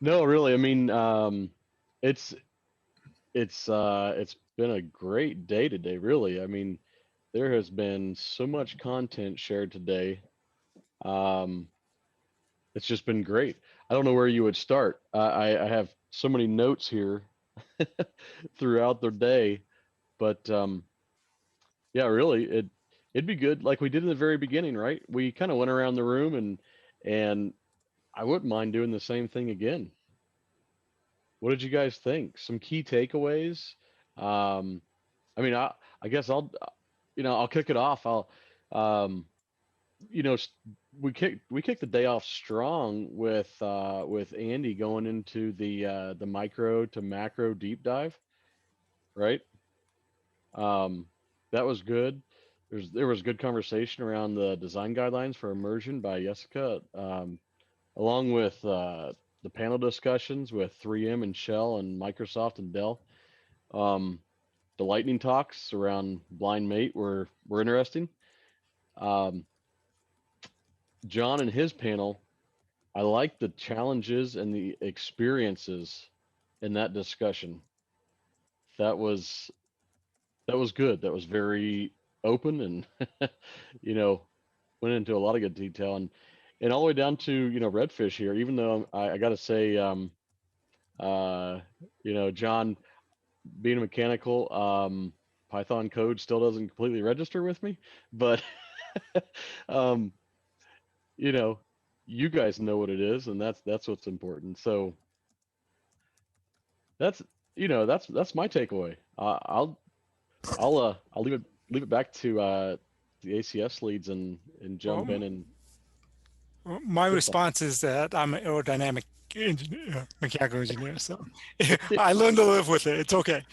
No, really. I mean, it's it's been a great day today, really. I mean, there has been so much content shared today. Um, it's just been great. I don't know where you would start. I have so many notes here throughout the day, but yeah, really, it'd be good like we did in the very beginning, right? We kind of went around the room and I wouldn't mind doing the same thing again. What did you guys think? Some key takeaways? Um, I mean, I guess I'll kick it off. Um, you know, we kicked the day off strong with Andy going into the micro to macro deep dive, right? Um, that was good. There was good conversation around the design guidelines for immersion by Jessica, along with the panel discussions with 3M and Shell and Microsoft and Dell. Um, the lightning talks around blind mate were interesting. Um, John and his panel, I like the challenges and the experiences in that discussion. That was that was good. That was very open and you know went into a lot of good detail and all the way down to redfish here. Even though I got to say, uh, John being a mechanical, Python code still doesn't completely register with me, but um, you know, you guys know what it is, and that's what's important. So that's that's my takeaway. I'll leave it back to the ACS leads and Well, jump in and my say something. response is that I'm an aerodynamic engineer, mechanical engineer, so I learned to live with it. It's okay.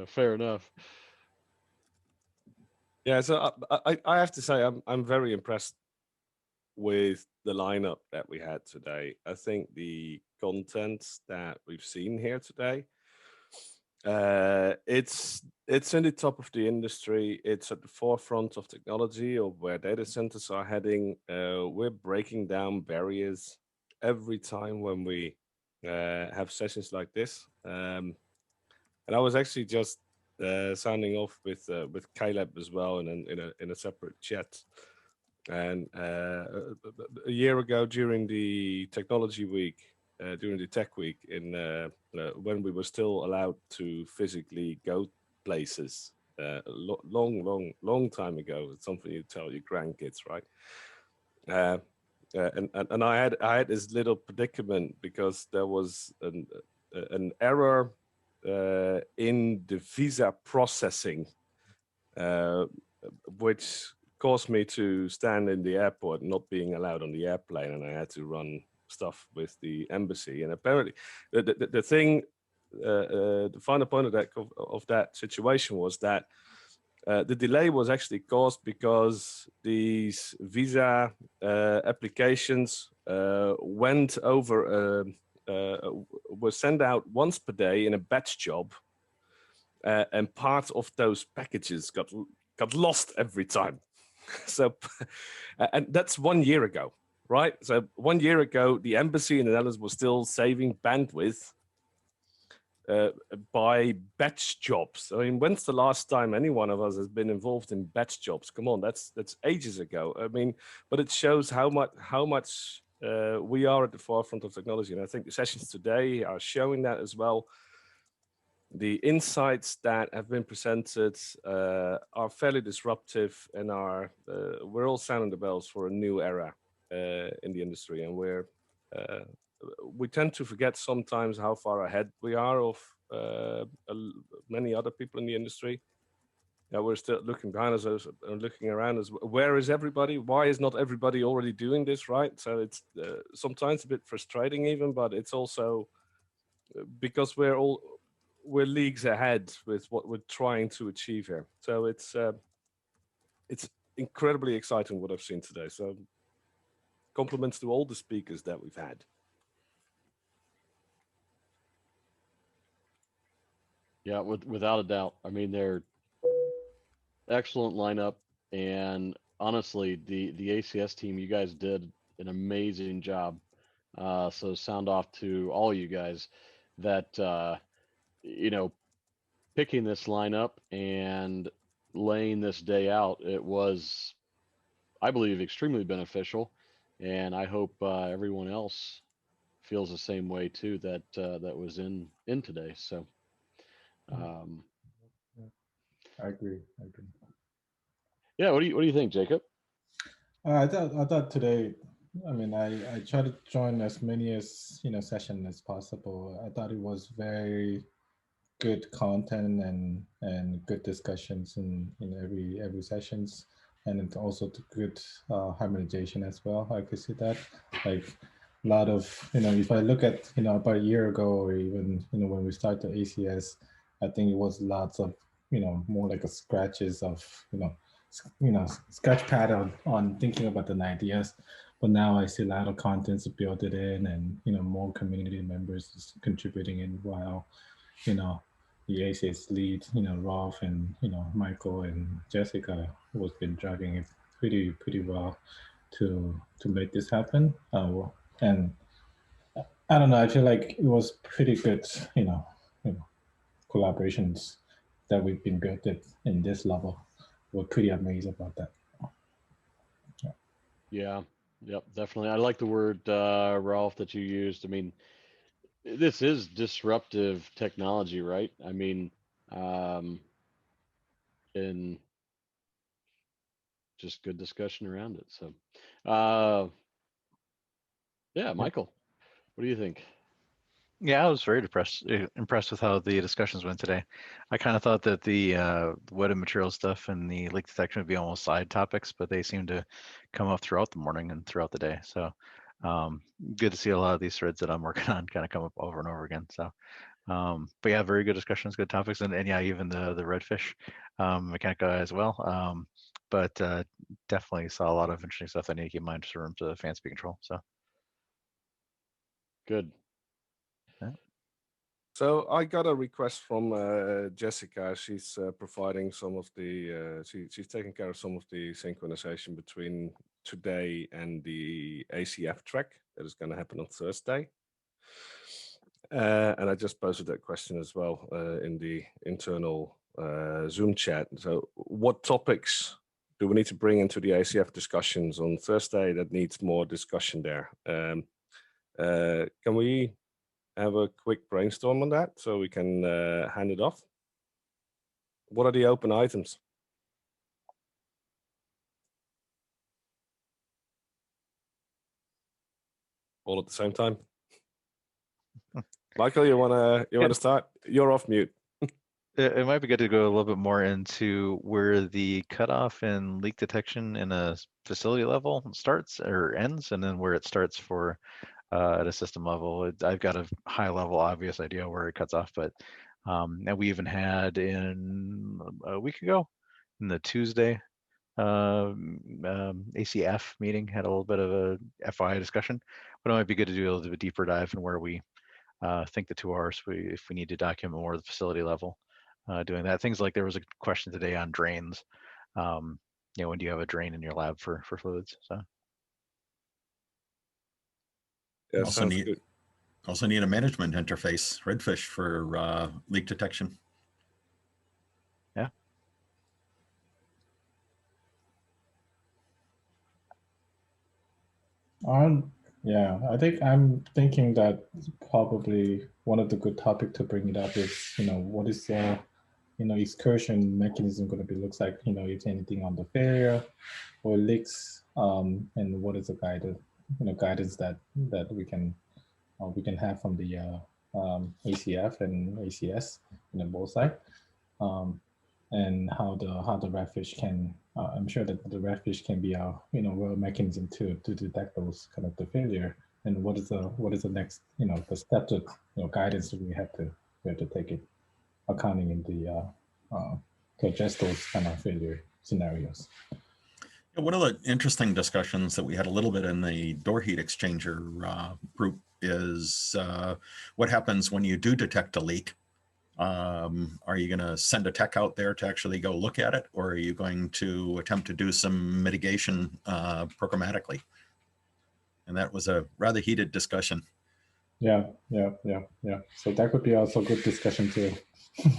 Fair enough. Yeah, so I have to say I'm very impressed with the lineup that we had today. I think the content that we've seen here today, it's in the top of the industry. It's at the forefront of technology of where data centers are heading. We're breaking down barriers every time when we have sessions like this. And I was actually just sounding off with Caleb as well in a separate chat. And a year ago, during the technology week, during the tech week, when we were still allowed to physically go places, long time ago. It's something you tell your grandkids, right? Uh, and I had this little predicament because there was an error in the visa processing, uh, which caused me to stand in the airport, not being allowed on the airplane, and I had to run stuff with the embassy. And apparently, the thing, the final point of that situation was that the delay was actually caused because these visa applications went over, were sent out once per day in a batch job, and part of those packages got lost every time. So, and that's 1 year ago, right? So 1 year ago, the embassy in the Netherlands was still saving bandwidth uh, by batch jobs. I mean, when's the last time any one of us has been involved in batch jobs? Come on, that's ages ago. I mean, but it shows how much we are at the forefront of technology, and I think the sessions today are showing that as well. The insights that have been presented are fairly disruptive and are we're all sounding the bells for a new era in the industry, and we tend to forget sometimes how far ahead we are of many other people in the industry. Yeah, we're still looking behind us and looking around us. Where is everybody? Why is not everybody already doing this? Right. So it's sometimes a bit frustrating, even, but it's also because we're leagues ahead with what we're trying to achieve here. So it's incredibly exciting what I've seen today. So compliments to all the speakers that we've had. Yeah, without a doubt. I mean, they're excellent lineup, and honestly, the ACS team, you guys did an amazing job. So sound off to all you guys that, you know, picking this lineup and laying this day out, it was, I believe, extremely beneficial. And I hope everyone else feels the same way too that was in today. So um, Yeah, I agree. I agree. yeah, what do you think, Jacob? I thought today. I mean, I tried to join as many as session as possible. I thought it was very good content and good discussions in every sessions, and it also to good harmonization as well. I could see that, like a lot of if I look at about a year ago, or even when we started ACS, I think it was lots of more like a scratches of scratch pad on thinking about the ideas. But now I see a lot of contents built it in, and more community members contributing in, while you know the ACS lead, Rolf and Michael and Jessica was been driving it pretty well to make this happen. And I don't know, I feel like it was pretty good, you know collaborations that we've been built in this level. We're pretty amazed about that. Yeah, yep, definitely. I like the word, Ralph, that you used. I mean, this is disruptive technology, right? I mean, um, and just good discussion around it. So, uh, yeah, Michael, what do you think? Yeah, I was very impressed with how the discussions went today. I kind of thought that the wetted material stuff and the leak detection would be almost side topics, but they seem to come up throughout the morning and throughout the day. So good to see a lot of these threads that I'm working on kind of come up over and over again. So, but yeah, very good discussions, good topics, and yeah, even the redfish mechanic guy as well. But definitely saw a lot of interesting stuff I need to keep in mind just in terms of fan speed control. So Good. yeah. So I got a request from Jessica. She's providing some of the, she's taking care of some of the synchronization between today and the ACF track that is going to happen on Thursday. And I just posted that question as well in the internal Zoom chat. So what topics do we need to bring into the ACF discussions on Thursday that needs more discussion there? Can we have a quick brainstorm on that so we can hand it off? What are the open items? All at the same time. Michael, you wanna start? You're off mute. It might be good to go a little bit more into where the cutoff and leak detection in a facility level starts or ends, and then where it starts for at a system level. I've got a high level obvious idea where it cuts off, but and we even had in a week ago in the Tuesday ACF meeting had a little bit of a FI discussion, but it might be good to do a little bit deeper dive in where we think the 2 hours if we need to document more at the facility level. Doing that. Things like there was a question today on drains. When do you have a drain in your lab for fluids? So Yeah, sounds good. Also need a management interface, Redfish, for leak detection. Yeah. Yeah, I think I'm thinking that probably one of the good topic to bring it up is, what is excursion mechanism going to be looks like, if anything on the failure or leaks, and what is the guidance that we can have from the ACF and ACS, both sides, and how the redfish can. I'm sure that the redfish can be our well mechanism to detect those kind of the failure. And what is the next the step to guidance that we have to take it accounting in the to address those kind of failure scenarios. One of the interesting discussions that we had a little bit in the door heat exchanger group is what happens when you do detect a leak. Are you going to send a tech out there to actually go look at it, or are you going to attempt to do some mitigation programmatically? And that was a rather heated discussion. Yeah. So that could be also good discussion too.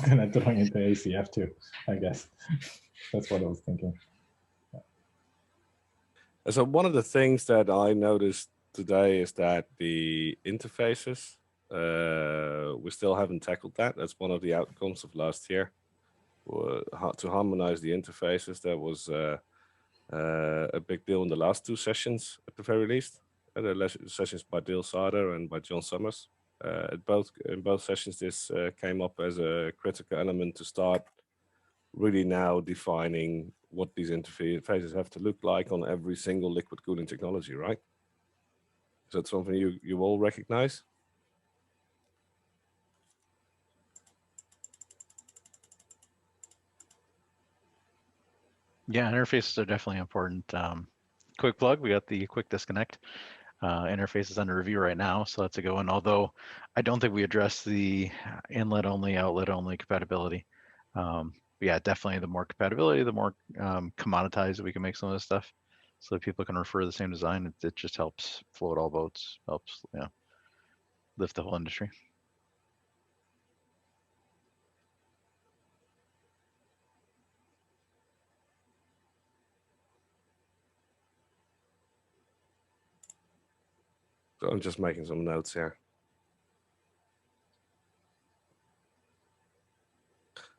Kind of throwing into ACF too, I guess. That's what I was thinking. So one of the things that I noticed today is that the interfaces, we still haven't tackled that. That's one of the outcomes of last year. To harmonize the interfaces, that was a big deal in the last two sessions, at the very least. The sessions by Dale Sarder and by John Summers. In both sessions, this came up as a critical element to start really now defining what these interfaces have to look like on every single liquid cooling technology, right? Is that something you all recognize? Yeah, interfaces are definitely important. Quick plug, we got the quick disconnect. Interface is under review right now, so that's a good one. Although I don't think we addressed the inlet only, outlet only compatibility. But yeah, definitely the more compatibility, the more commoditized we can make some of this stuff, so that people can refer to the same design. It just helps float all boats, helps lift the whole industry. So I'm just making some notes here.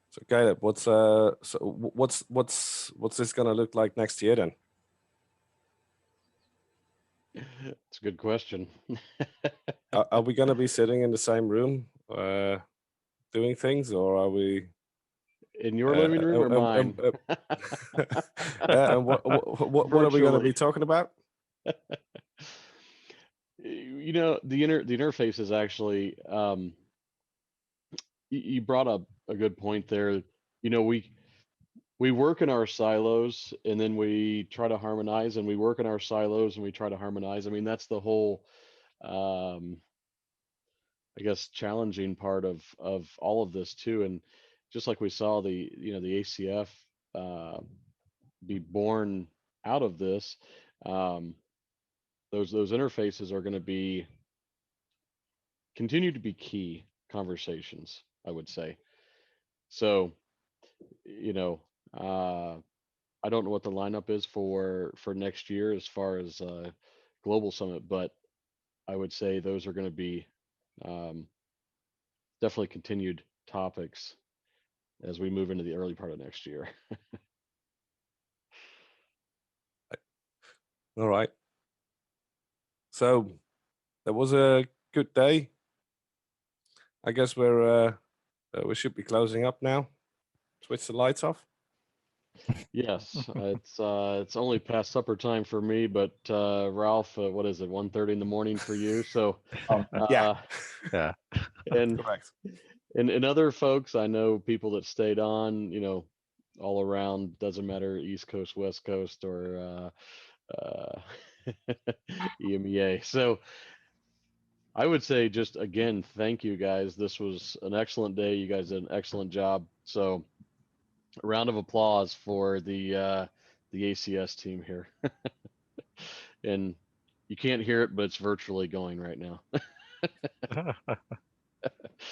So Caleb, what's this gonna look like next year then? It's a good question. Are we gonna be sitting in the same room doing things, or are we In your living room or mine? And what are we gonna be talking about? You know, the interface is actually you brought up a good point there. You know, we work in our silos and then we try to harmonize, and we work in our silos and we try to harmonize. I mean, that's the whole I guess challenging part of all of this too. And just like we saw the the ACF be born out of this, those interfaces are going to be continue to be key conversations, I would say. So, you know, I don't know what the lineup is for next year as far as global summit, but I would say those are going to be definitely continued topics as we move into the early part of next year. All right. So that was a good day. I guess we should be closing up now. Switch the lights off. Yes, it's only past supper time for me, but Ralph, what is it, 1:30 in the morning for you? So Yeah. Yeah. and Correct. and other folks, I know people that stayed on, you know, all around, doesn't matter East Coast, West Coast, or EMEA. So I would say just again, thank you guys. This was an excellent day. You guys did an excellent job. So a round of applause for the ACS team here. And you can't hear it, but it's virtually going right now.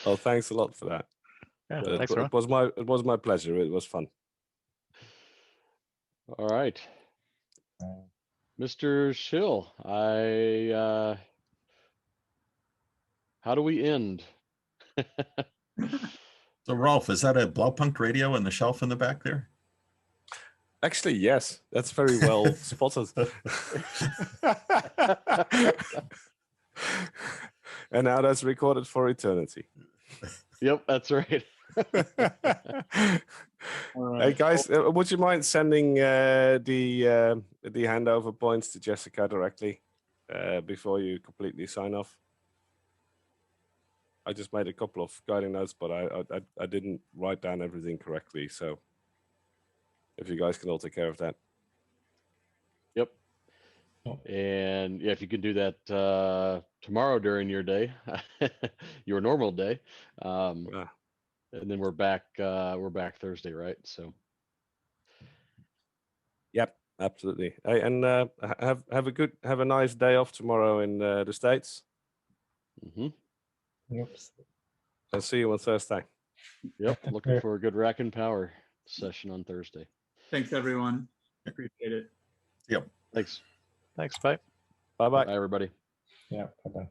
Oh, thanks a lot for that. Yeah, So, thanks, It Ron. was my pleasure. It was fun. all right. Mr. Schill, how do we end? So Rolf, is that a Blaupunkt radio on the shelf in the back there? Actually, yes, that's very well spotted. And now that's recorded for eternity. Yep, that's right. Hey guys, would you mind sending the handover points to Jessica directly before you completely sign off? I just made a couple of guiding notes, but I didn't write down everything correctly. So if you guys can all take care of that. Yep. And yeah, if you can do that tomorrow during your day, your normal day, Yeah. and then we're back Thursday, right? So Yep. Absolutely. Hey, and have a nice day off tomorrow in the States. Hmm. Yep. I'll see you on Thursday. Yep. Take Looking care. for a good rack and power session on Thursday. Thanks, everyone. Appreciate it. Yep. Thanks. Thanks. Bye. Bye bye. Bye, everybody. Yeah. Bye bye.